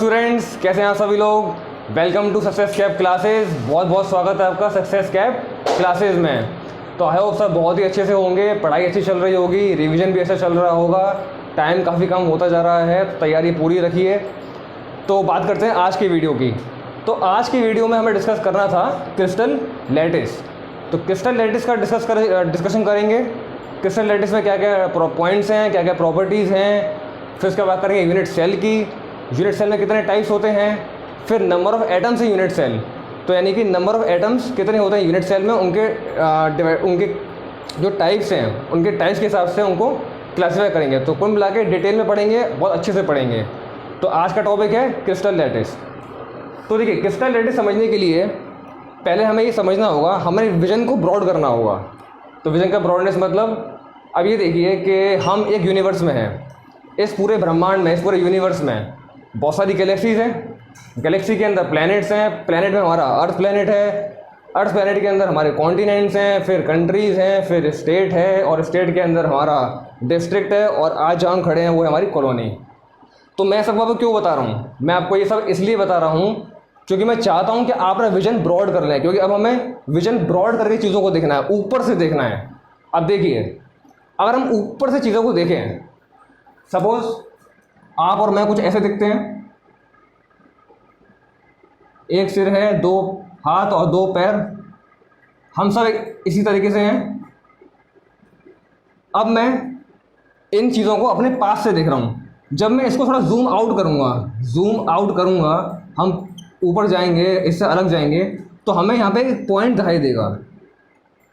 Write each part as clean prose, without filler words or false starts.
Students, कैसे हैं आप सभी लोग। Welcome to success cap classes. बहुत बहुत स्वागत है आपका सक्सेस कैप क्लासेस में। तो आई होप सब बहुत ही अच्छे से होंगे, पढ़ाई अच्छी चल रही होगी, रिवीजन भी अच्छा चल रहा होगा। टाइम काफ़ी कम होता जा रहा है, तैयारी पूरी रखिए। तो बात करते हैं आज की वीडियो की। तो आज की वीडियो में हमें डिस्कस करना था क्रिस्टल लैटिस। तो क्रिस्टल लैटिस का डिस्कशन करेंगे। क्रिस्टल लैटिस में क्या क्या पॉइंट्स हैं, क्या क्या प्रॉपर्टीज़ हैं। फिर उसके बाद करेंगे यूनिट सेल की। यूनिट सेल में कितने टाइप्स होते हैं। फिर number of atoms in unit cell, तो यानी कि नंबर ऑफ़ एटम्स कितने होते हैं यूनिट सेल में, उनके जो टाइप्स हैं उनके टाइप्स के हिसाब से उनको क्लासीफाई करेंगे। तो कुल मिला के डिटेल में पढ़ेंगे, बहुत अच्छे से पढ़ेंगे। तो आज का टॉपिक है क्रिस्टल लैटिस। तो देखिए, क्रिस्टल लैटिस समझने के लिए पहले हमें ये समझना होगा, हमें विजन को ब्रॉड करना होगा। तो विजन का ब्रॉडनेस मतलब, अब ये देखिए कि हम एक यूनिवर्स में हैं। इस पूरे ब्रह्मांड में, इस पूरे यूनिवर्स में बहुत सारी गैलेक्सीज़ हैं। गैलेक्सी के अंदर प्लैनेट्स हैं। प्लैनेट में हमारा अर्थ प्लैनेट है। अर्थ प्लैनेट के अंदर हमारे कॉन्टिनेंट्स हैं, फिर कंट्रीज़ हैं, फिर स्टेट है, और स्टेट के अंदर हमारा डिस्ट्रिक्ट है, और आज जहाँ हम खड़े हैं वो है हमारी कॉलोनी। तो मैं सब आपको क्यों बता रहा हूँ, मैं आपको ये सब इसलिए बता रहा हूँ क्योंकि मैं चाहता हूँ कि आप अपना विजन ब्रॉड कर लें। क्योंकि अब हमें विजन ब्रॉड करके चीज़ों को देखना है, ऊपर से देखना है। अब देखिए, अगर हम ऊपर से चीज़ों को देखें, सपोज आप और मैं कुछ ऐसे दिखते हैं। एक सिर है, दो हाथ और दो पैर, हम सब इसी तरीके से हैं। अब मैं इन चीज़ों को अपने पास से देख रहा हूँ। जब मैं इसको थोड़ा जूम आउट करूँगा, हम ऊपर जाएंगे, इससे अलग जाएंगे, तो हमें यहाँ पे एक पॉइंट दिखाई देगा।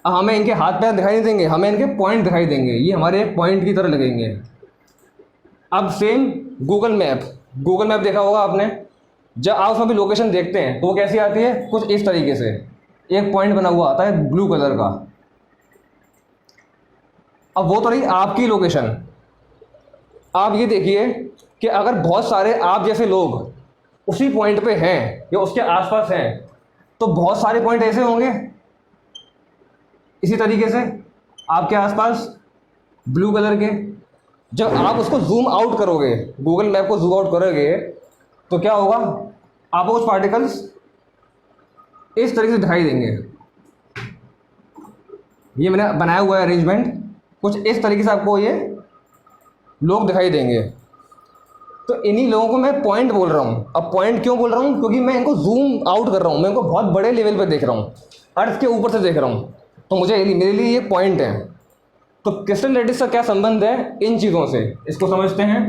अब हमें इनके हाथ पैर दिखाई नहीं देंगे, हमें इनके पॉइंट दिखाई देंगे। ये हमारे एक पॉइंट की तरह लगेंगे। अब सेम गूगल मैप देखा होगा आपने। जब आप उसमें भी लोकेशन देखते हैं तो वो कैसी आती है, कुछ इस तरीके से एक पॉइंट बना हुआ आता है ब्लू कलर का। अब वो तो रही आपकी लोकेशन। आप ये देखिए कि अगर बहुत सारे आप जैसे लोग उसी पॉइंट पे हैं या उसके आसपास हैं, तो बहुत सारे पॉइंट ऐसे होंगे इसी तरीके से आपके आसपास ब्लू कलर के। जब आप उसको जूम आउट करोगे, गूगल मैप को जूम आउट करोगे, तो क्या होगा, आपको कुछ पार्टिकल्स इस तरीके से दिखाई देंगे। ये मैंने बनाया हुआ है अरेंजमेंट, कुछ इस तरीके से आपको ये लोग दिखाई देंगे। तो इन्हीं लोगों को मैं पॉइंट बोल रहा हूँ। अब पॉइंट क्यों बोल रहा हूँ, क्योंकि मैं इनको जूम आउट कर रहा हूँ, मैं इनको बहुत बड़े लेवल पर देख रहा हूँ, अर्थ के ऊपर से देख रहा हूँ। तो मेरे लिए ये पॉइंट है। तो क्रिस्टल लैटिस का क्या संबंध है इन चीज़ों से, इसको समझते हैं।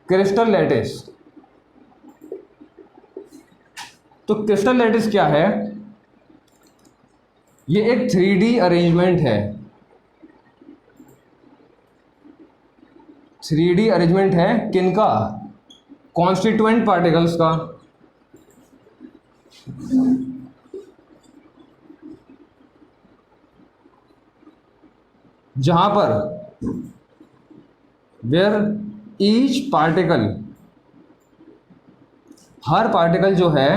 क्रिस्टल लैटिस, तो क्रिस्टल लैटिस क्या है, ये एक 3D अरेंजमेंट है। 3D अरेंजमेंट है किनका, कॉन्स्टिट्यूएंट पार्टिकल्स का। जहां पर वेयर ईच पार्टिकल, हर पार्टिकल जो है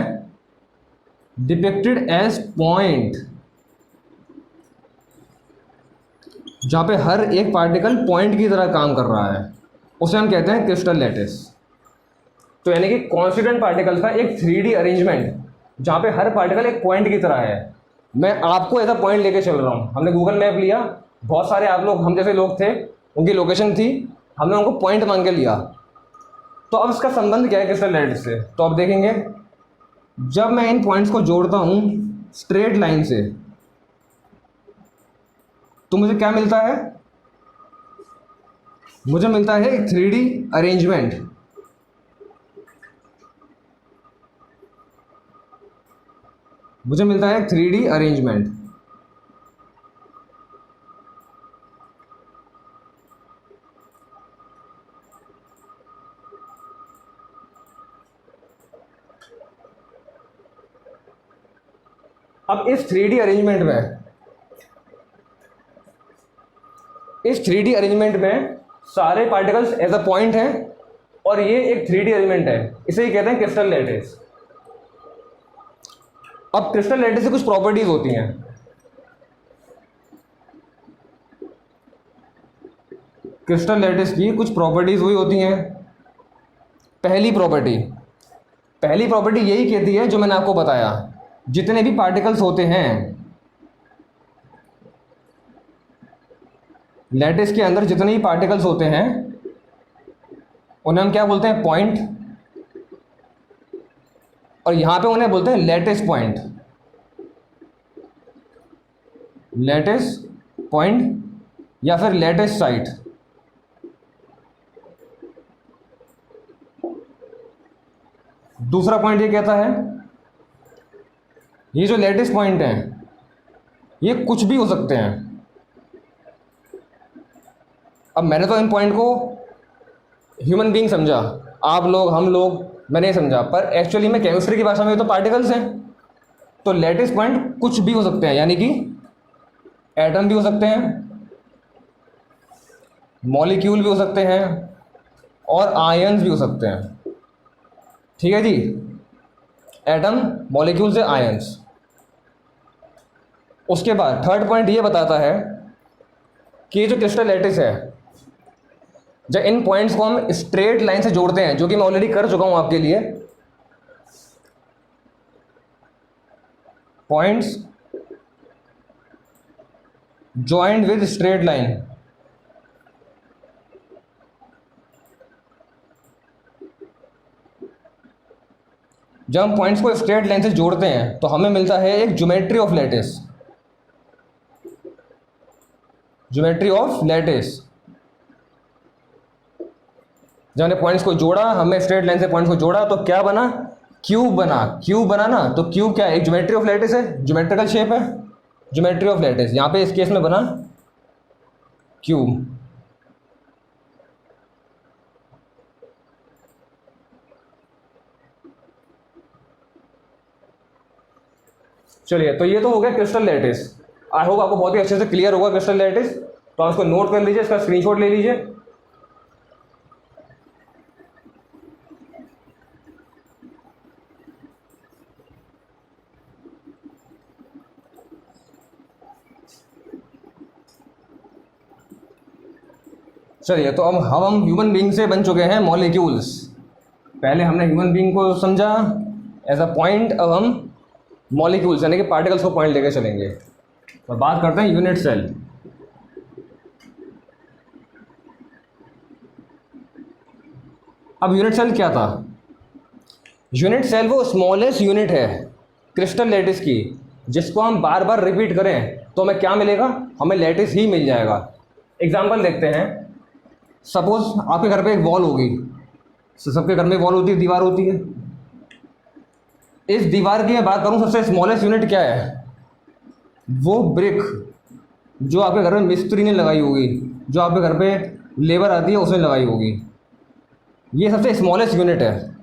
डिपिक्टेड एज पॉइंट, जहां पे हर एक पार्टिकल पॉइंट की तरह काम कर रहा है, उसे हम कहते हैं क्रिस्टल लैटिस। तो यानी कि कॉन्स्टिट्यूएंट पार्टिकल्स का एक 3D अरेंजमेंट, जहां पे हर पार्टिकल एक पॉइंट की तरह है। मैं आपको ऐसा पॉइंट लेके चल रहा हूँ। हमने गूगल मैप लिया, बहुत सारे आप लोग हम जैसे लोग थे, उनकी लोकेशन थी, हमने उनको पॉइंट मांग के लिया। तो अब इसका संबंध क्या है क्रिस्टल लैटिस से, तो अब देखेंगे, जब मैं इन पॉइंट्स को जोड़ता हूँ स्ट्रेट लाइन से, तो मुझे क्या मिलता है, मुझे मिलता है एक 3D अरेंजमेंट। मुझे मिलता है एक 3D अरेंजमेंट। अब इस 3D अरेंजमेंट में, सारे पार्टिकल्स एज अ पॉइंट हैं, और ये एक 3D अरेंजमेंट है, इसे ही कहते हैं क्रिस्टल लैटिस। अब क्रिस्टल लैटिस से कुछ प्रॉपर्टीज होती हैं। क्रिस्टल लैटिस की कुछ प्रॉपर्टीज हुई होती हैं। पहली प्रॉपर्टी यही कहती है जो मैंने आपको बताया, जितने भी पार्टिकल्स होते हैं लैटिस के अंदर, जितने भी पार्टिकल्स होते हैं उन्हें हम क्या बोलते हैं, पॉइंट, और यहां पे उन्हें बोलते हैं लैटिस पॉइंट, लैटिस पॉइंट या फिर लैटिस साइट। दूसरा पॉइंट ये कहता है, ये जो लैटिस पॉइंट हैं ये कुछ भी हो सकते हैं। अब मैंने तो इन पॉइंट को ह्यूमन बीइंग समझा, आप लोग, हम लोग, मैंने समझा, पर एक्चुअली में केमिस्ट्री की भाषा में तो पार्टिकल्स हैं। तो लैटिस पॉइंट कुछ भी हो सकते हैं, यानी कि एटम भी हो सकते हैं, मॉलिक्यूल भी हो सकते हैं और आयन्स भी हो सकते हैं। ठीक है जी, एटम, मॉलिक्यूल से आयन्स। उसके बाद थर्ड पॉइंट ये बताता है कि ये जो क्रिस्टल लैटिस है, जब इन पॉइंट्स को हम स्ट्रेट लाइन से जोड़ते हैं, जो कि मैं ऑलरेडी कर चुका हूं आपके लिए, points joint with straight line, जब हम पॉइंट्स को स्ट्रेट लाइन से जोड़ते हैं तो हमें मिलता है एक geometry of lattice, geometry of lattice. जब हमने पॉइंट्स को जोड़ा, हमने स्ट्रेट लाइन से पॉइंट्स को जोड़ा, तो क्या बना, क्यूब बना। क्यूब बना ना, तो क्यूब क्या है, एक ज्योमेट्री ऑफ लैटिस है, ज्योमेट्रिकल शेप है, ज्योमेट्री ऑफ लैटिस। यहां पे इस केस में बना क्यूब। चलिए, तो ये तो हो गया क्रिस्टल लैटिस। आई होप आपको बहुत ही अच्छे से क्लियर होगा क्रिस्टल लैटिस। तो आप इसको नोट कर लीजिए, इसका स्क्रीनशॉट ले लीजिए। चलिए, तो अब हम ह्यूमन बीइंग से बन चुके हैं मॉलिक्यूल्स। पहले हमने ह्यूमन बीइंग को समझा एज अ पॉइंट, अब हम मॉलिक्यूल्स यानी कि पार्टिकल्स को पॉइंट लेकर चलेंगे। तो बात करते हैं यूनिट सेल। अब यूनिट सेल क्या था? यूनिट सेल वो स्मॉलेस्ट यूनिट है क्रिस्टल लैटिस की, जिसको हम बार बार रिपीट करें तो हमें क्या मिलेगा, हमें लैटिस ही मिल जाएगा। एग्जाम्पल देखते हैं। सपोज आपके घर पे एक वॉल होगी, सबके घर में वॉल होती है, दीवार होती है। इस दीवार की मैं बात करूं, सबसे स्मॉलेस्ट यूनिट क्या है, वो ब्रिक जो आपके घर में मिस्त्री ने लगाई होगी, जो आपके घर पे लेबर आती है उसने लगाई होगी, ये सबसे स्मॉलेस्ट यूनिट है।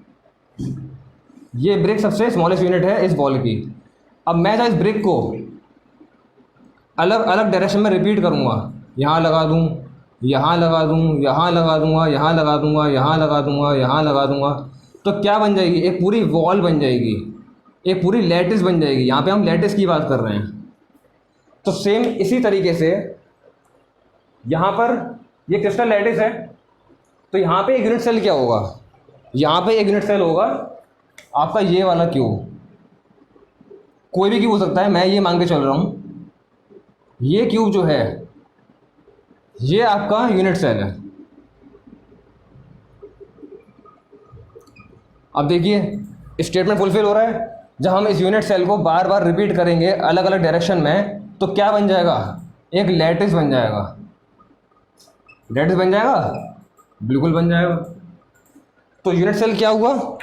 ये ब्रिक सबसे स्मॉलेस्ट यूनिट है इस वॉल की। अब मैं जब इस ब्रिक को अलग अलग डायरेक्शन में रिपीट करूँगा, यहाँ लगा दूँ, यहाँ लगा दूँ, यहाँ लगा दूँगा, यहाँ लगा दूँगा, यहाँ लगा दूँगा, यहाँ लगा दूँगा, तो क्या बन जाएगी, एक पूरी वॉल बन जाएगी, एक पूरी लैटिस बन जाएगी। यहाँ पे हम लैटिस की बात कर रहे हैं। तो सेम इसी तरीके से यहाँ पर ये क्रिस्टल लैटिस है, तो यहाँ पे एक यूनिट सेल क्या होगा, यहाँ पे एक यूनिट सेल होगा आपका ये वाला क्यूब। कोई भी क्यूब हो सकता है, मैं ये मान के चल रहा हूँ, ये क्यूब जो है ये आपका यूनिट सेल है। अब देखिए स्टेटमेंट फुलफिल हो रहा है। जब हम इस यूनिट सेल को बार बार रिपीट करेंगे अलग अलग डायरेक्शन में, तो क्या बन जाएगा, एक लैटिस बन जाएगा। लैटिस बन जाएगा, बिल्कुल बन जाएगा। तो यूनिट सेल क्या हुआ,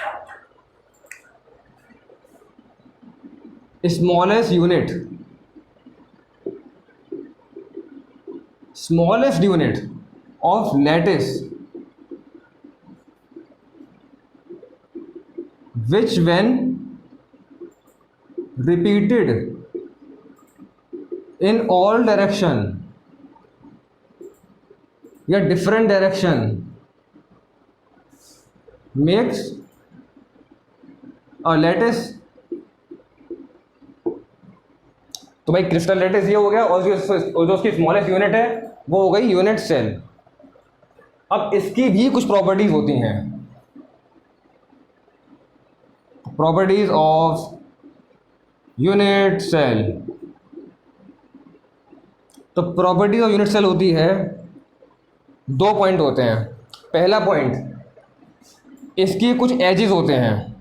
smallest unit, smallest unit of lattice which when repeated in all direction या different direction makes a lattice। तो भाई क्रिस्टल लैटिस ये हो गया, और जो उसकी स्मॉलेस्ट यूनिट है वो हो गई यूनिट सेल। अब इसकी भी कुछ प्रॉपर्टीज होती हैं। Properties of unit cell. तो प्रॉपर्टीज ऑफ यूनिट सेल होती है, दो पॉइंट होते हैं। पहला पॉइंट, इसकी कुछ एजेस होते हैं,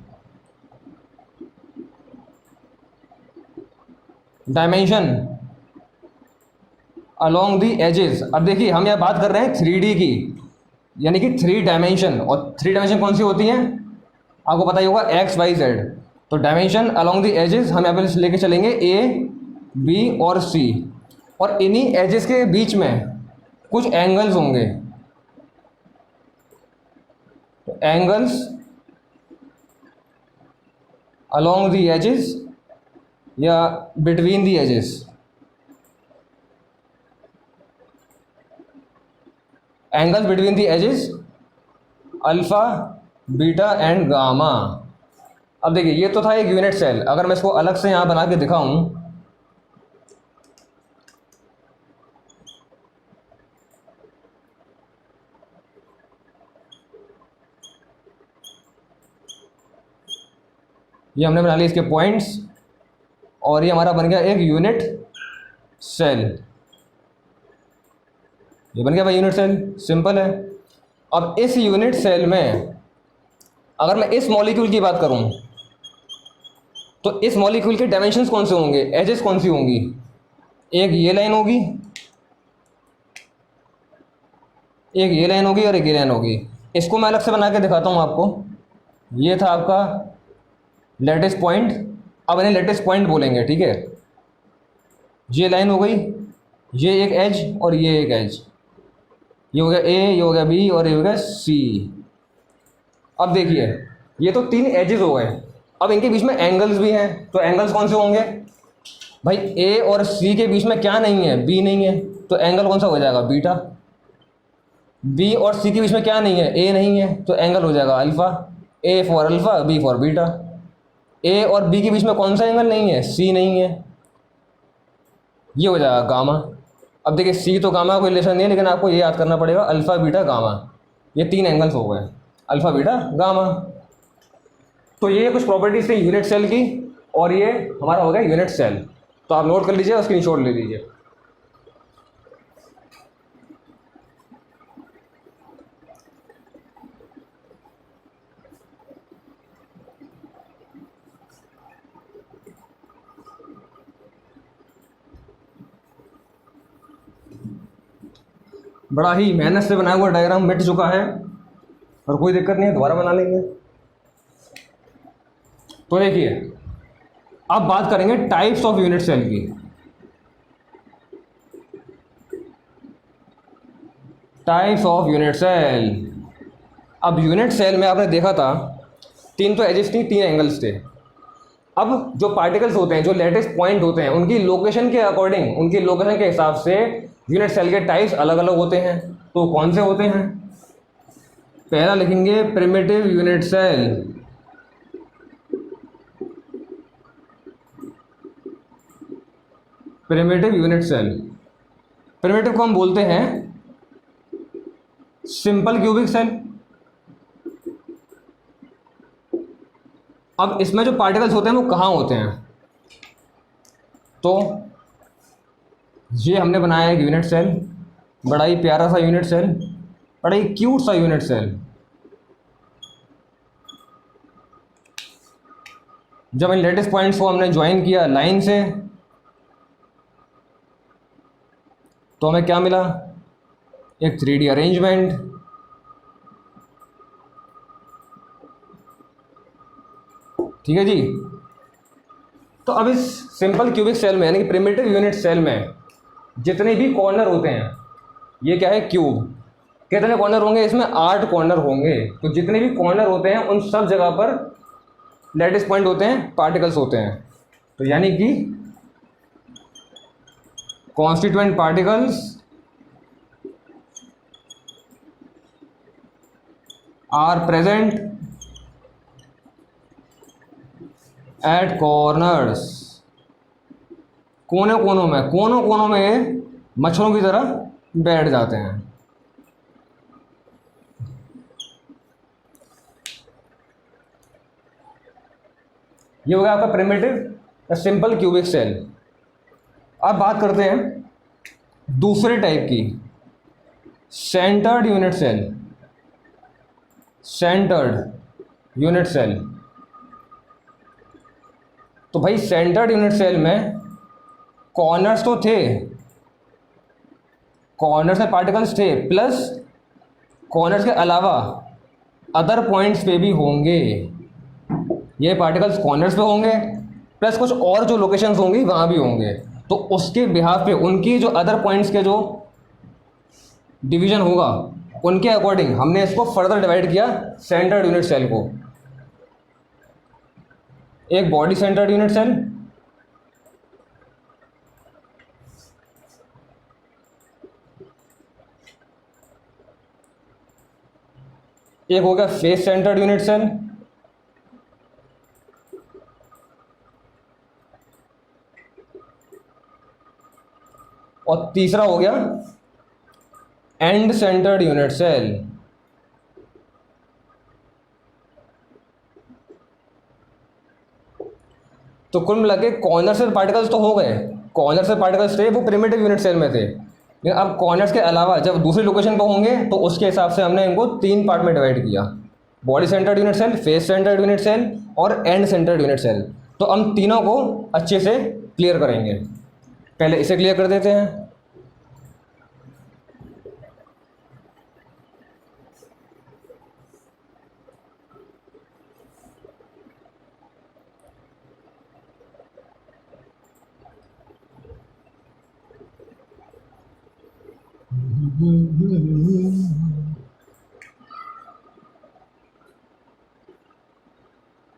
डायमेंशन अलोंग दी एजेस। अब देखिए हम यहाँ बात कर रहे हैं 3D की, यानी कि 3 डायमेंशन। और 3 डायमेंशन कौन सी होती हैं, आपको पता ही होगा, एक्स वाई जेड। तो डायमेंशन अलोंग दी एजेस हम यहाँ पे लेके चलेंगे ए बी और सी, और इन्हीं एजेस के बीच में कुछ एंगल्स होंगे। तो एंगल्स अलोंग दी एजेस या between the edges, angles between the edges alpha beta and gamma. अब देखिए ये तो था एक यूनिट सेल। अगर मैं इसको अलग से यहाँ बना के दिखाऊं, ये हमने बना लिए इसके पॉइंट्स, और ये हमारा बन गया एक यूनिट सेल। ये बन गया भाई यूनिट सेल, सिंपल है। अब इस यूनिट सेल में अगर मैं इस मॉलिक्यूल की बात करूं, तो इस मॉलिक्यूल के डायमेंशंस कौन से होंगे, एजेस कौन सी होंगी, एक ये लाइन होगी, एक ये लाइन होगी और एक ये लाइन होगी। इसको मैं अलग से बना के दिखाता हूँ आपको। ये था आपका लेटेस्ट पॉइंट, अब इन्हें लेटेस्ट पॉइंट बोलेंगे, ठीक है। ये लाइन हो गई, ये एक एज और ये एक एज, ये हो गया ए, ये हो गया बी और ये हो गया सी। अब देखिए ये तो 3 एजेस हो गए। अब इनके बीच में एंगल्स भी हैं, तो एंगल्स कौन से होंगे भाई, ए और सी के बीच में क्या नहीं है, बी नहीं है, तो एंगल कौन सा हो जाएगा, बीटा। बी और सी के बीच में क्या नहीं है, ए नहीं है, तो एंगल हो जाएगा alpha. A for alpha, B for beta. A और बी के बीच में कौन सा एंगल नहीं है, सी नहीं है, ये हो जाएगा गामा। अब देखिए सी तो गामा का कोई रिलेशन नहीं है, लेकिन आपको ये याद करना पड़ेगा अल्फा बीटा गामा, ये 3 एंगल्स हो गए, अल्फा बीटा गामा। तो ये कुछ प्रॉपर्टीज थी यूनिट सेल की, और ये हमारा हो गया यूनिट सेल। तो आप नोट कर लीजिए, स्क्रीनशॉट ले लीजिए। बड़ा ही मेहनत से बनाया हुआ डायग्राम मिट चुका है, और कोई दिक्कत नहीं है, दोबारा बना लेंगे। तो देखिए अब बात करेंगे टाइप्स ऑफ यूनिट सेल की। Types of unit cell. अब यूनिट सेल में आपने देखा था 3 तो एजेस थी, 3 एंगल्स थे। अब जो पार्टिकल्स होते हैं, जो लेटेस्ट पॉइंट होते हैं, उनकी लोकेशन के अकॉर्डिंग, उनकी लोकेशन के हिसाब से यूनिट सेल के टाइप्स अलग अलग होते हैं। तो कौन से होते हैं, पहला लिखेंगे primitive unit cell. Primitive unit cell, primitive को हम बोलते हैं सिंपल क्यूबिक सेल। अब इसमें जो पार्टिकल्स होते हैं वो कहाँ होते हैं, तो ये हमने बनाया एक यूनिट सेल, बड़ा ही प्यारा सा यूनिट सेल, बड़ा ही क्यूट सा यूनिट सेल। जब इन लेटेस्ट पॉइंट्स को हमने ज्वाइन किया लाइन से, तो हमें क्या मिला, एक 3D अरेंजमेंट। ठीक है जी। तो अब इस सिंपल क्यूबिक सेल में, यानी कि प्रिमिटिव यूनिट सेल में, जितने भी कॉर्नर होते हैं, ये क्या है, क्यूब, कितने कॉर्नर होंगे इसमें, 8 कॉर्नर होंगे। तो जितने भी कॉर्नर होते हैं उन सब जगह पर लेटेस्ट पॉइंट होते हैं, पार्टिकल्स होते हैं। तो यानी कि constituent particles are present at corners. कोने कोनों में, कोनों कोनों में मच्छरों की तरह बैठ जाते हैं। ये हो गया आपका प्रिमिटिव सिंपल क्यूबिक सेल। अब बात करते हैं दूसरे टाइप की, centred unit cell. Centred unit cell, तो भाई सेंटर्ड यूनिट सेल में कॉर्नर्स तो थे, कॉर्नर्स में पार्टिकल्स थे, प्लस कॉर्नर्स के अलावा अदर पॉइंट्स पे भी होंगे। ये पार्टिकल्स कॉर्नर्स पे होंगे, प्लस कुछ और जो लोकेशंस होंगी वहाँ भी होंगे। तो उसके बिहाफ पे उनकी जो अदर पॉइंट्स के जो डिवीजन होगा उनके अकॉर्डिंग हमने इसको फर्दर डिवाइड किया सेंटर्ड यूनिट सेल को। एक बॉडी सेंटर्ड यूनिट सेल, एक हो गया फेस सेंटर्ड यूनिट सेल, और तीसरा हो गया एंड सेंटर्ड यूनिट सेल। तो कुल मिला के कॉर्नर से पार्टिकल्स तो हो गए, कॉर्नर से पार्टिकल्स थे वो प्रिमिटिव यूनिट सेल में थे, लेकिन अब कॉर्नर्स के अलावा जब दूसरी लोकेशन पर होंगे तो उसके हिसाब से हमने इनको 3 पार्ट में डिवाइड किया, body centred unit cell, face centred unit cell और एंड सेंटर्ड यूनिट सेल। तो हम तीनों को अच्छे से क्लियर करेंगे। पहले इसे क्लियर कर देते हैं।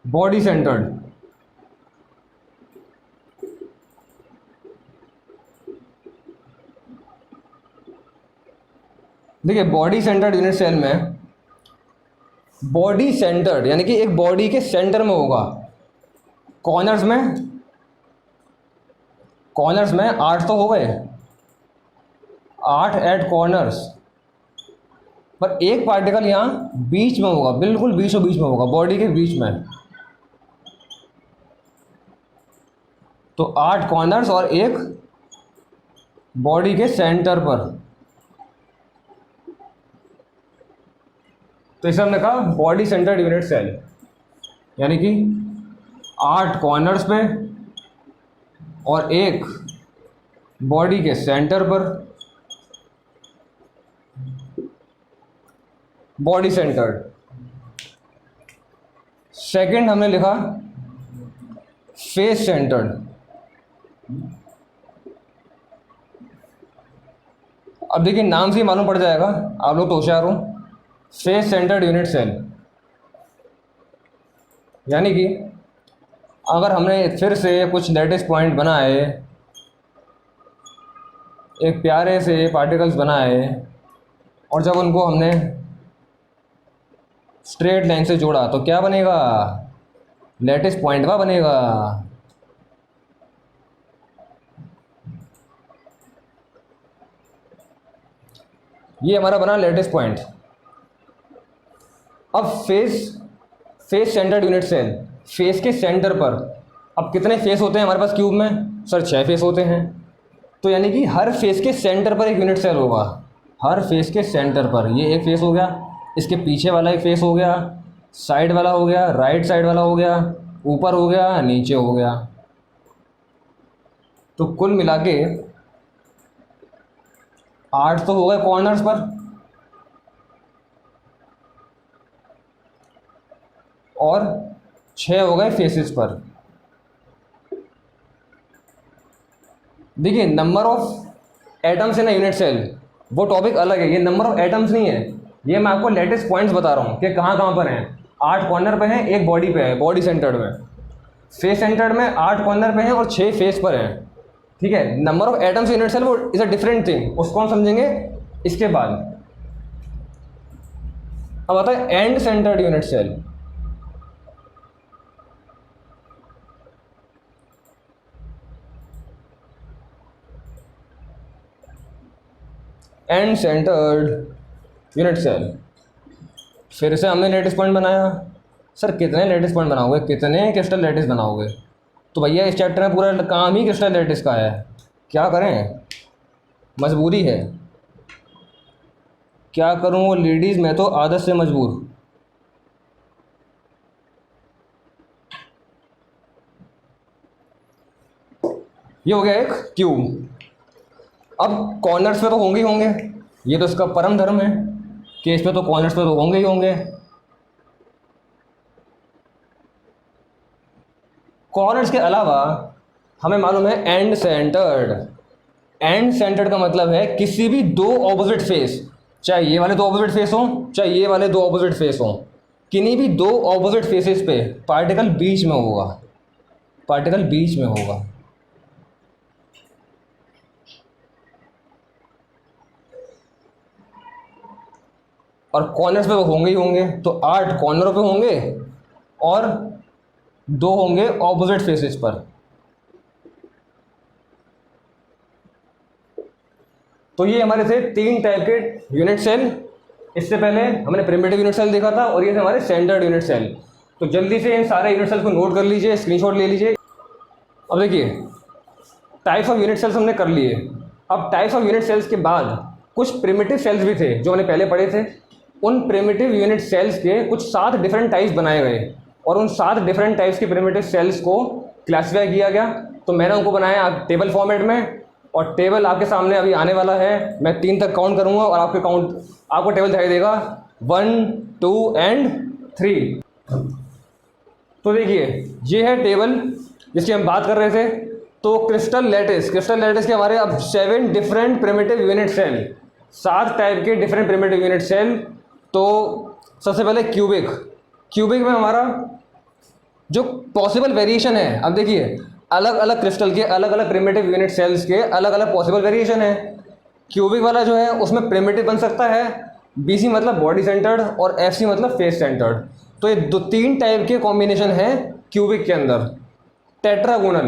बॉडी सेंटर्ड, देखिए बॉडी सेंटर्ड यूनिट सेल में बॉडी सेंटर्ड यानी कि एक बॉडी के सेंटर में होगा। कॉर्नर्स में 8 तो हो गए, 8 एट कॉर्नर्स, पर एक पार्टिकल यहाँ बीच में होगा, बिल्कुल बीचों बीच में होगा, बॉडी के बीच में। तो 8 कॉर्नर्स और एक बॉडी के सेंटर पर, तो इसे हमने कहा बॉडी सेंटर्ड यूनिट सेल, यानी कि 8 कॉर्नर्स पे और एक बॉडी के सेंटर पर, बॉडी सेंटर्ड। सेकंड हमने लिखा फेस सेंटर्ड। अब देखिए नाम से ही मालूम पड़ जाएगा, आप लोग तो होशियार हो, फेस सेंटर्ड यूनिट सेल, यानी कि अगर हमने फिर से कुछ लेटेस्ट पॉइंट बनाए, एक प्यारे से पार्टिकल्स बनाए, और जब उनको हमने स्ट्रेट लाइन से जोड़ा तो क्या बनेगा, लेटेस्ट पॉइंट का बनेगा। ये हमारा बना लेटेस्ट पॉइंट। अब face centred unit cell, face के सेंटर पर अब कितने फेस होते हैं हमारे पास क्यूब में, सर 6 फेस होते हैं। तो यानी कि हर फेस के सेंटर पर एक यूनिट सेल होगा, हर फेस के सेंटर पर। ये एक फेस हो गया, इसके पीछे वाला एक फेस हो गया, साइड वाला हो गया, राइट साइड वाला हो गया, ऊपर हो गया, नीचे हो गया। तो कुल मिला के 8 तो हो गए कॉर्नर्स पर, और 6 हो गए फेसेस पर। देखिए number of atoms in a unit cell वो टॉपिक अलग है, ये नंबर ऑफ एटम्स नहीं है, ये मैं आपको लेटेस्ट पॉइंट्स बता रहा हूँ कि कहाँ कहाँ पर हैं। 8 कॉर्नर पे हैं, एक बॉडी पे है, बॉडी सेंटर्ड में। फेस सेंटर्ड में 8 कॉर्नर पे हैं और 6 फेस पर हैं, ठीक है। Number of atoms in unit cell वो इज़ अ डिफरेंट थिंग, उसको हम समझेंगे इसके बाद। अब आता है end centred unit cell. End centred unit cell, फिर से हमने लेटेस्ट पॉइंट बनाया, सर कितने लैटिस पॉइंट बनाओगे, कितने क्रिस्टल लैटिस बनाओगे? तो भैया इस चैप्टर में पूरा काम ही क्रिस्टल लैटिस का है, क्या करें, मजबूरी है। क्या करूं वो लेडीज़, मैं तो आदत से मजबूर। ये हो गया एक क्यूब। अब कॉर्नर्स पे तो होंगे ही होंगे, ये तो इसका परम धर्म है कि इस पे तो कॉर्नर्स पे तो होंगे ही होंगे। कॉर्नर्स के अलावा हमें मालूम है एंड सेंटर्ड। एंड सेंटर्ड का मतलब है किसी भी दो ऑपोजिट फेस, चाहे ये वाले दो ऑपोजिट फेस हों चाहे ये वाले दो ऑपोजिट फेस हों, किन्हीं भी दो ऑपोजिट फेसेस पे पार्टिकल बीच में होगा, पार्टिकल बीच में होगा। और कॉर्नर्स पे तो होंगे ही होंगे, तो 8 कॉर्नरों पे होंगे और 2 होंगे ऑपोजिट फेसेस पर। तो ये हमारे थे 3 टाइप के यूनिट सेल। इससे पहले हमने प्रिमिटिव यूनिट सेल देखा था और ये थे हमारे स्टैंडर्ड यूनिट सेल। तो जल्दी से इन सारे यूनिट सेल्स को नोट कर लीजिए, स्क्रीनशॉट ले लीजिए। अब देखिए टाइप्स ऑफ यूनिट सेल्स हमने कर लिए। अब टाइप्स ऑफ यूनिट सेल्स के बाद कुछ प्रिमिटिव सेल्स भी थे जो हमने पहले पढ़े थे। उन प्रिमिटिव यूनिट सेल्स के कुछ 7 डिफरेंट टाइप्स बनाए गए और उन 7 डिफरेंट टाइप्स के प्रिमिटिव सेल्स को क्लासीफाई किया गया। तो मैंने उनको बनाया टेबल फॉर्मेट में, और टेबल आपके सामने अभी आने वाला है। मैं 3 तक काउंट करूँगा और आपको टेबल दिखाई देगा 1, 2 एंड 3। तो देखिए ये है टेबल जिसकी हम बात कर रहे थे। तो क्रिस्टल लैटिस के हमारे अब 7 different primitive unit cell, 7 type के डिफरेंट प्रिमिटिव यूनिट सेल। तो सबसे पहले क्यूबिक में हमारा जो पॉसिबल वेरिएशन है, अब देखिए अलग अलग क्रिस्टल के अलग अलग प्रिमिटिव यूनिट सेल्स के अलग अलग पॉसिबल वेरिएशन है। क्यूबिक वाला जो है उसमें प्रिमिटिव बन सकता है, बीसी मतलब बॉडी सेंटर्ड और एफसी मतलब फेस सेंटर्ड। तो ये 3 टाइप के कॉम्बिनेशन है क्यूबिक के अंदर। टेट्रागोनल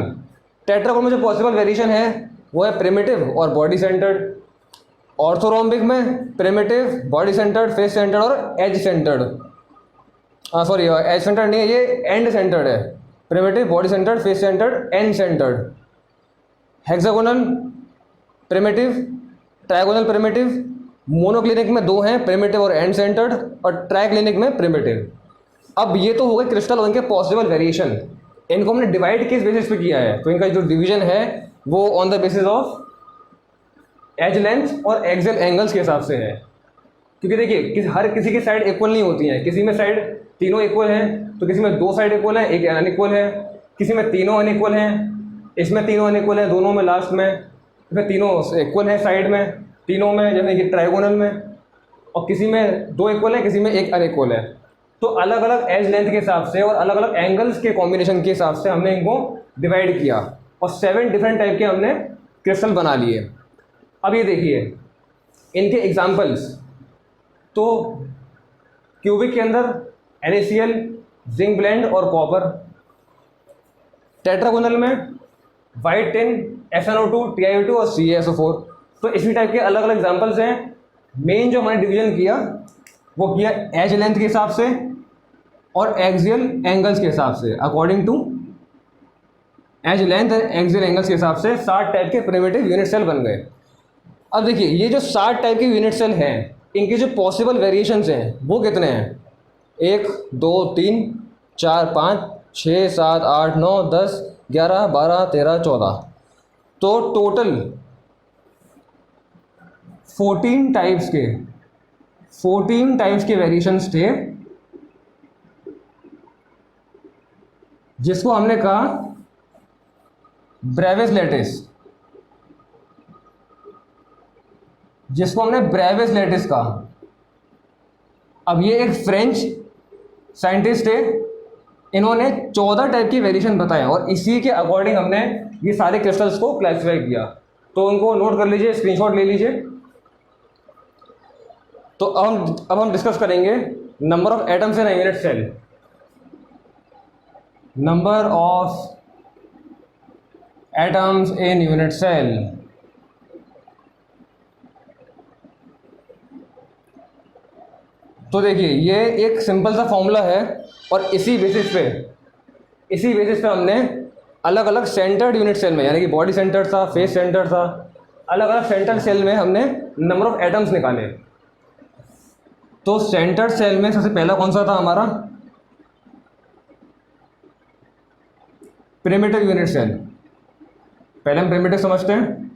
में जो पॉसिबल वेरिएशन है वो है प्रिमिटिव और बॉडी सेंटर्ड। ऑर्थोरोम्बिक में primitive, body centred, face centred और edge centred. Sorry edge centred नहीं है, ये एंड सेंटर्ड है। Primitive, body centred, face centred, end centred. Hexagonal primitive, trigonal primitive. Monoclinic में 2 हैं, प्रिमिटिव और एंड सेंटर्ड, और ट्राइक्लिनिक में प्रिमिटिव। अब ये तो हो गए क्रिस्टल और इनके पॉसिबल वेरिएशन। इनको हमने डिवाइड किस बेसिस पे किया है, तो इनका जो डिवीजन है वो on the basis of edge length और एक्सियल एंगल्स के हिसाब से है। क्योंकि देखिए हर किसी की साइड इक्वल नहीं होती है, किसी में साइड तीनों इक्वल हैं तो किसी में 2 साइड इक्वल है, एक अनइक्वल है। किसी में तीनों अनइक्वल हैं, इसमें तीनों अनइक्वल हैं दोनों में, लास्ट में इसमें तीनों इक्वल है साइड में तीनों में, जैसे कि ट्राइगोनल में। और किसी में 2 इक्वल है, किसी में 1 अनइक्वल है। तो अलग अलग एज लेंथ के हिसाब से और अलग अलग एंगल्स के कॉम्बिनेशन के हिसाब से हमने इनको डिवाइड किया और 7 डिफरेंट टाइप के हमने क्रिस्टल बना लिए। अब ये देखिए इनके एग्जाम्पल्स। तो क्यूबिक के अंदर NaCl, जिंक ब्लेंड और कॉपर। टेट्रागोनल में वाइट टिन, SnO2, TiO2 और CaSO4। तो इसी टाइप के अलग अलग एग्जाम्पल्स हैं। मेन जो हमने डिवीजन किया वो किया एज लेंथ के हिसाब से और एक्सियल एंगल्स के हिसाब से। According to edge length and axial angles के हिसाब से 7 टाइप के प्रिमिटिव यूनिट सेल बन गए। अब देखिए ये जो 7 टाइप के यूनिट सेल हैं इनके जो पॉसिबल वेरिएशंस हैं वो कितने हैं? 1, 2, 3, 4, 5, 6, 7, 8, 9, 10, 11, 12, 13, 14। तो टोटल 14 टाइप्स के वेरिएशंस थे, जिसको हमने कहा ब्रेविस लैटिस कहा। अब ये एक फ्रेंच साइंटिस्ट है, इन्होंने 14 टाइप की वेरिएशन बताए और इसी के अकॉर्डिंग हमने ये सारे क्रिस्टल्स को क्लासिफाई किया। तो उनको नोट कर लीजिए, स्क्रीनशॉट ले लीजिए। तो अब हम डिस्कस करेंगे number of atoms in a unit cell. Number of atoms in unit cell. तो देखिए ये एक सिंपल सा फॉर्मूला है और इसी बेसिस पे हमने अलग अलग सेंटर्ड यूनिट सेल में, यानी कि बॉडी सेंटर था, फेस सेंटर था, अलग अलग सेंटर्ड सेल में हमने नंबर ऑफ एटम्स निकाले। तो सेंटर्ड सेल में सबसे पहला कौन सा था हमारा? Primitive unit cell. पहले हम प्रिमिटिव समझते हैं।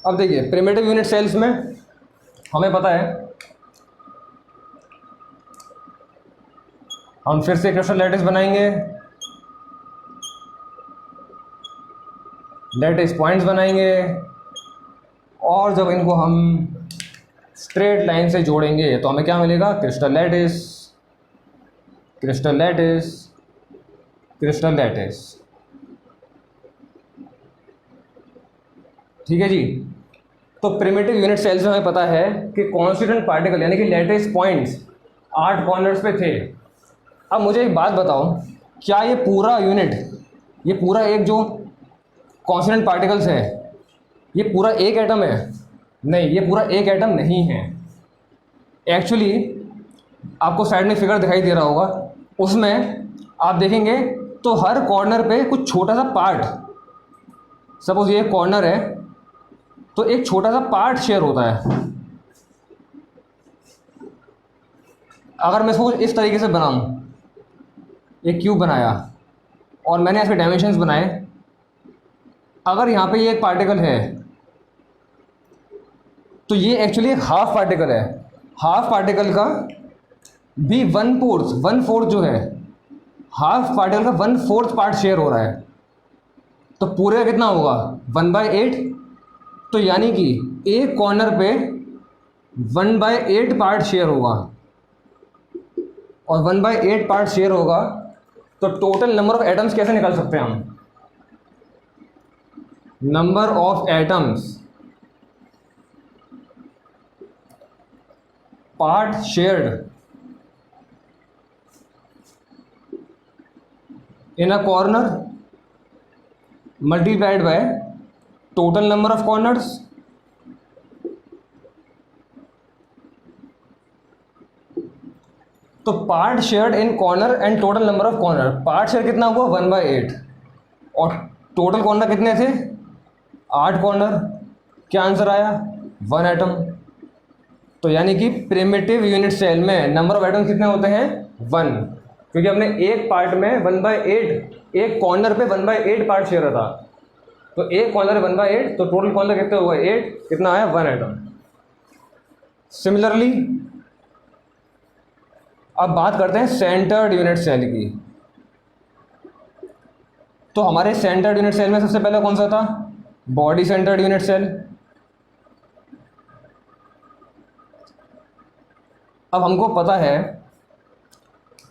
अब देखिए प्रिमिटिव यूनिट सेल्स में हमें पता है, हम फिर से क्रिस्टल लैटिस बनाएंगे, लैटिस पॉइंट्स बनाएंगे, और जब इनको हम स्ट्रेट लाइन से जोड़ेंगे तो हमें क्या मिलेगा? Crystal lattice, crystal lattice, crystal lattice. ठीक है जी। तो प्रिमिटिव यूनिट सेल्स में हमें पता है कि कॉन्स्टिट्यूएंट पार्टिकल यानी कि लैटिस पॉइंट्स 8 कॉर्नर्स पे थे। अब मुझे एक बात बताओ, क्या ये पूरा यूनिट, ये पूरा एक जो कॉन्स्टिट्यूएंट पार्टिकल्स है, ये पूरा एक एटम है? नहीं, ये पूरा एक एटम नहीं है। एक्चुअली आपको साइड में फिगर दिखाई दे रहा होगा, उसमें आप देखेंगे तो हर कॉर्नर पे कुछ छोटा सा पार्ट, सपोज ये कॉर्नर है तो एक छोटा सा पार्ट शेयर होता है। अगर मैं इसको इस तरीके से बनाऊं, एक क्यूब बनाया और मैंने इसके डायमेंशंस बनाए, अगर यहाँ पे ये एक पार्टिकल है तो ये एक्चुअली एक हाफ पार्टिकल है। हाफ पार्टिकल का भी 1/4 जो है, हाफ पार्टिकल का 1/4 पार्ट शेयर हो रहा है, तो पूरे का कितना होगा? 1/8। तो यानी कि एक कॉर्नर पे 1/8 पार्ट शेयर होगा, और 1/8 पार्ट शेयर होगा तो टोटल नंबर ऑफ एटम्स कैसे निकाल सकते हैं हम? Number of atoms part shared in a corner multiplied by total number of corners. तो part shared in corner and total number of corner, part share कितना हुआ? 1/8, और टोटल कॉर्नर कितने थे? 8 कॉर्नर। क्या आंसर आया? 1 एटम। तो यानी कि प्रिमिटिव यूनिट सेल में नंबर ऑफ एटम कितने होते हैं? 1, क्योंकि हमने एक पार्ट में 1/8, एक कॉर्नर पे 1/8 पार्ट शेयर था, तो एक कॉर्नर 1/8, तो टोटल कॉर्नर कितने हो गए? 8। कितना आया? 1 एटम। सिमिलरली अब बात करते हैं सेंटर्ड यूनिट सेल की। तो हमारे सेंटर्ड यूनिट सेल में सबसे पहले कौन सा था? Body centred unit cell. अब हमको पता है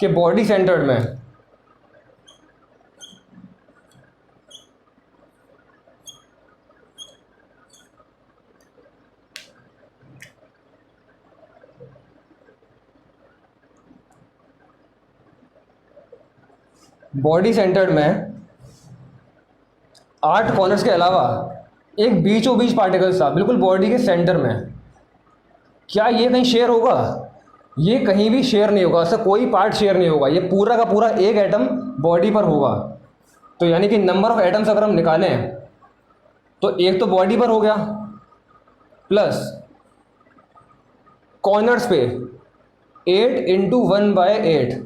कि बॉडी सेंटर्ड में बॉडी सेंटर्ड में 8 कॉर्नर्स के अलावा एक बीचों बीच पार्टिकल्स था, बिल्कुल बॉडी के सेंटर में। क्या ये कहीं शेयर होगा? ये कहीं भी शेयर नहीं होगा, ऐसा कोई पार्ट शेयर नहीं होगा, ये पूरा का पूरा एक एटम बॉडी पर होगा। तो यानी कि नंबर ऑफ एटम्स अगर हम निकालें तो एक तो बॉडी पर हो गया, प्लस कॉर्नर्स पे 8 × 1/8,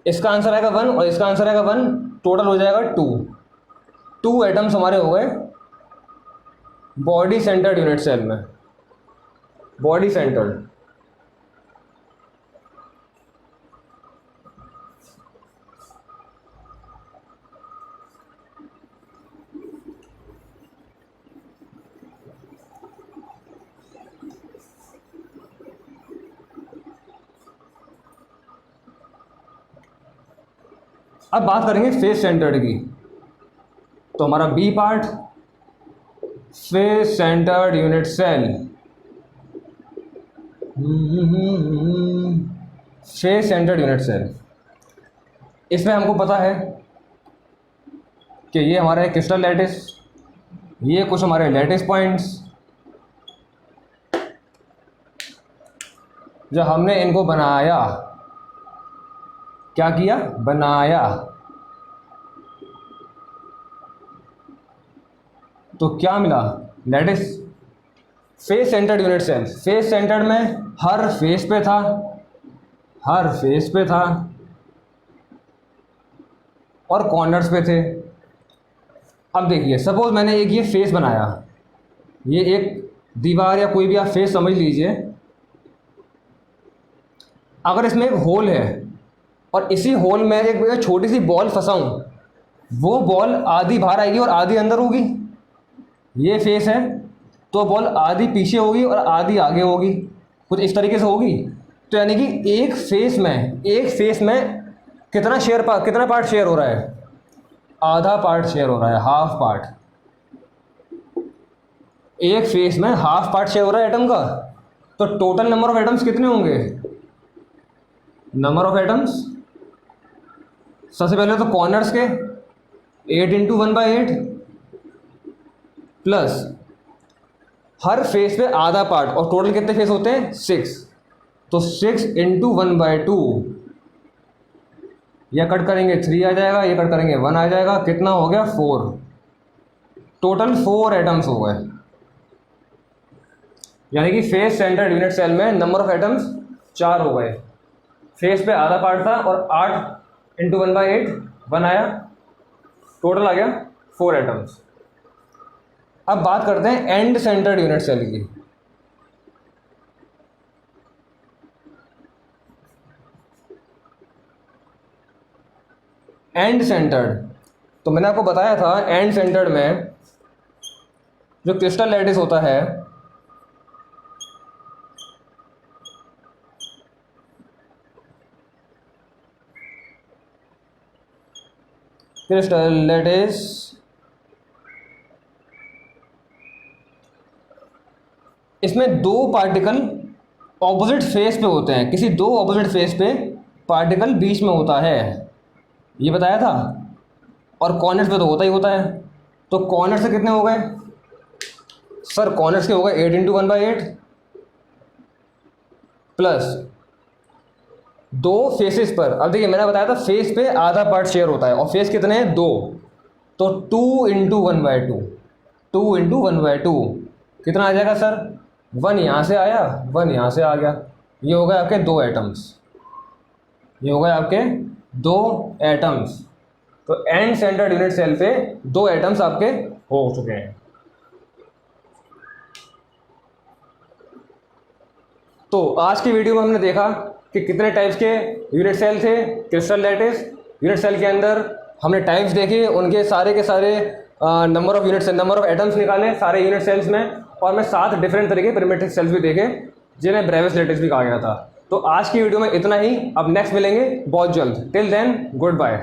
इसका आंसर आएगा 1 और इसका आंसर आएगा 1, टोटल हो जाएगा 2 एटम्स हमारे हो गए बॉडी सेंटर्ड यूनिट सेल में। Body centred. अब बात करेंगे फेस सेंटर्ड की। तो हमारा B part face centred unit cell, face centred unit cell, इसमें हमको पता है कि ये हमारा है क्रिस्टल लैटिस, ये कुछ हमारे लैटिस पॉइंट्स, जब हमने इनको बनाया, क्या किया, बनाया, तो क्या मिला, lattice. Face centred unit cell, face centred में हर फेस पे था, हर फेस पे था और कॉर्नर्स पे थे। अब देखिए, सपोज मैंने एक ये फेस बनाया, ये एक दीवार या कोई भी आप फेस समझ लीजिए। अगर इसमें एक होल है और इसी होल में एक छोटी सी बॉल फंसाऊं, वो बॉल आधी बाहर आएगी और आधी अंदर होगी। ये फेस है तो बॉल आधी पीछे होगी और आधी आगे होगी, कुछ इस तरीके से होगी। तो यानी कि एक फेस में कितना पार्ट शेयर हो रहा है, आधा पार्ट शेयर हो रहा है, हाफ पार्ट। एक फेस में हाफ पार्ट शेयर हो रहा है एटम का। तो टोटल नंबर ऑफ एटम्स कितने होंगे, नंबर ऑफ एटम्स, सबसे पहले तो कॉर्नर्स के 8 इंटू 1/8 प्लस हर फेस पे आधा पार्ट, और टोटल कितने फेस होते हैं, 6। तो 6 इंटू 1/2, यह कट करेंगे 3 आ जाएगा, ये कट करेंगे 1 आ जाएगा, कितना हो गया, 4। टोटल 4 एटम्स हो गए। यानी कि फेस सेंटर्ड यूनिट सेल में नंबर ऑफ एटम्स 4 हो गए। फेस पे आधा पार्ट था और 8 इंटू 1/8 1 आया, टोटल आ गया 4 एटम्स। अब बात करते हैं एंड सेंटर्ड यूनिट सेल की। एंड सेंटर्ड, तो मैंने आपको बताया था एंड सेंटर्ड में जो क्रिस्टल लैटिस होता है, क्रिस्टल लैटिस इसमें 2 पार्टिकल ऑपोजिट फेस पे होते हैं, किसी 2 ऑपोजिट फेस पे पार्टिकल बीच में होता है, ये बताया था। और कॉर्नर्स पे तो होता ही होता है। तो कॉर्नर से कितने हो गए सर, कॉर्नर्स के हो गए 8 इंटू 1/8 प्लस 2 फेसेस पर। अब देखिए, मैंने बताया था फेस पे आधा पार्ट शेयर होता है और फेस कितने हैं, 2। तो 2 इंटू 1/2, 2 इंटू 1/2 कितना आ जाएगा सर, 1 यहाँ से आया, 1 यहाँ से आ गया। ये हो गए आपके 2 एटम्स, ये हो गए आपके 2 एटम्स। तो एंड सेंटर्ड यूनिट सेल पे 2 एटम्स आपके हो चुके हैं। तो आज की वीडियो में हमने देखा कि कितने टाइप्स के यूनिट सेल थे क्रिस्टल लैटिस। यूनिट सेल के अंदर हमने टाइप्स देखे, उनके सारे के सारे number of unit cell, number of atoms निकाले सारे यूनिट सेल्स में, और मैं 7 डिफरेंट तरीके प्रिमिटिव सेल्स भी देखे जिन्हें ब्रेविस लैटिस भी कहा गया था। तो आज की वीडियो में इतना ही, अब नेक्स्ट मिलेंगे बहुत जल्द। Till then good bye.